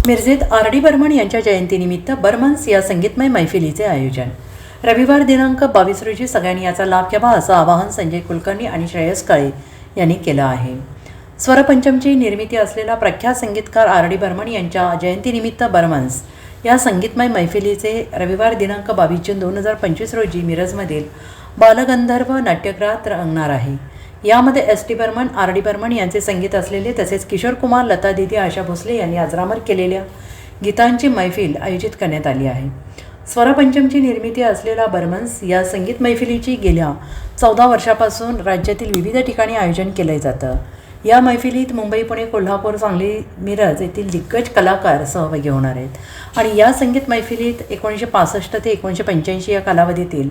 मिरजेत RD. Burman यांच्या जयंतीनिमित्त बर्मन्स या संगीतमय मैफिलीचे आयोजन. रविवार दिनांक 22 रोजी सगळ्यांनी याचा लाभ घ्यावा असं आवाहन संजय कुलकर्णी आणि श्रेयस काळे यांनी केलं आहे. स्वरपंचमची निर्मिती असलेला प्रख्यात संगीतकार आर.डी. बर्मन यांच्या जयंतीनिमित्त बर्मन्स या संगीतमय मैफिलीचे रविवार दिनांक 22 जून 2025 रोजी मिरजमधील बालगंधर्व नाट्यगृहात रंगणार आहे. यामध्ये एस.टी. बर्मन, आर.डी. बर्मन यांचे संगीत असलेले तसेच किशोर कुमार, लता दीदी, आशा भोसले यांनी अजरामर केलेल्या गीतांची मैफिल आयोजित करण्यात आली आहे. स्वरपंचमची निर्मिती असलेल्या बर्मन्स या संगीत मैफिलीची गेल्या 14 वर्षापासून राज्यातील विविध ठिकाणी आयोजन केले जातं. या मैफिलीत मुंबई, पुणे, कोल्हापूर, सांगली, मिरज येथील दिग्गज कलाकार सहभागी होणार आहेत आणि या संगीत मैफिलीत 1965 ते 1985 या कालावधीतील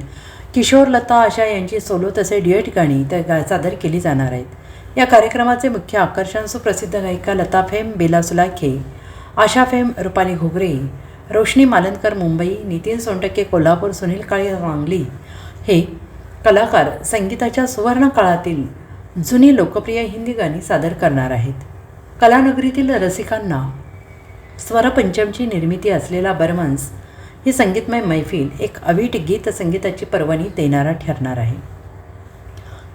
किशोर, लता, आशा यांची सोलो तसे ड्युएट गाणी सादर केली जाणार आहेत. या कार्यक्रमाचे मुख्य आकर्षण सुप्रसिद्ध गायिका लता फेम, बेला सुलाखे, आशा फेम, रुपाली घुगरे, रोशनी मालनकर मुंबई, नितीन सोनटके कोल्हापूर, सुनील काळे सांगली हे कलाकार संगीताच्या सुवर्ण काळातील जुनी लोकप्रिय हिंदी गाणी सादर करणार आहेत. कलानगरीतील रसिकांना स्वरपंचमची निर्मिती असलेला बर्मन्स ही संगीतमय मैफिल एक अवीट गीत संगीताची पर्वणी देणारा ठरणार आहे.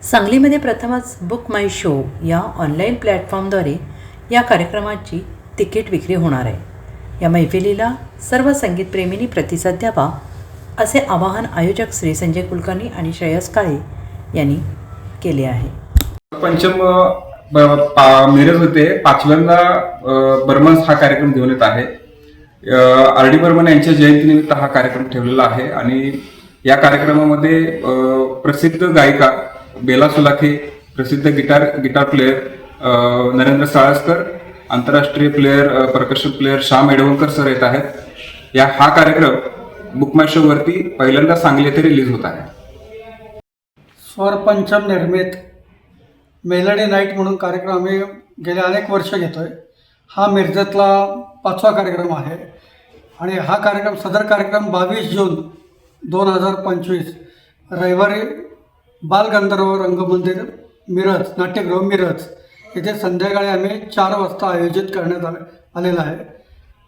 सांगलीमध्ये प्रथमच बुक माय शो या ऑनलाईन प्लॅटफॉर्मद्वारे या कार्यक्रमाची तिकीट विक्री होणार आहे. या मैफिलीला सर्व संगीतप्रेमींनी प्रतिसाद द्यावा असे आवाहन आयोजक श्री संजय कुलकर्णी आणि श्रेयस काळे यांनी केले आहे. पंचम मिरज होते 5व्यांदा बर्मन्स हा कार्यक्रम घेऊन येत आहे. आर.डी. बर्मन यांच्या जयंतीनिमित्त हा कार्यक्रम ठेवलेला आहे आणि या कार्यक्रमामध्ये प्रसिद्ध गायिका बेला सुलाखे, प्रसिद्ध गिटार प्लेयर नरेंद्र साळसकर, आंतरराष्ट्रीय player percussion player Shyam Edavankar sir येत आहेत. हा कार्यक्रम बुक माय शो वरती पहिल्यांदा सांगली येथे रिलीज होत आहे. स्वरपंचम निर्मित मेलडी नाईट म्हणून कार्यक्रम आम्ही गेल्या अनेक वर्ष घेतोय. हा मिरजेतला 5वा कार्यक्रम आहे आणि हा सदर कार्यक्रम 22 जून 2025 रविवारी बालगंधर्व रंगमंदिर मिरज, नाट्यगृह मिरज येथे संध्याकाळी आम्ही 4 वाजता आयोजित करण्यात आलेला आहे.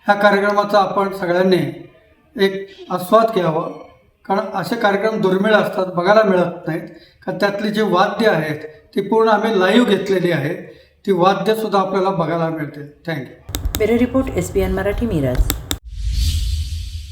ह्या कार्यक्रमाचा आपण सगळ्यांनी एक आस्वाद घ्यावा, कारण असे कार्यक्रम दुर्मिळ असतात, बघायला मिळत नाहीत. कारण त्यातली जी वाद्य आहेत ती पूर्ण आम्ही लाईव्ह घेतलेली आहे. ती वाद्यसुद्धा आपल्याला बघायला मिळते. Thank you. Bureau report, SBN Marathi, Miraj.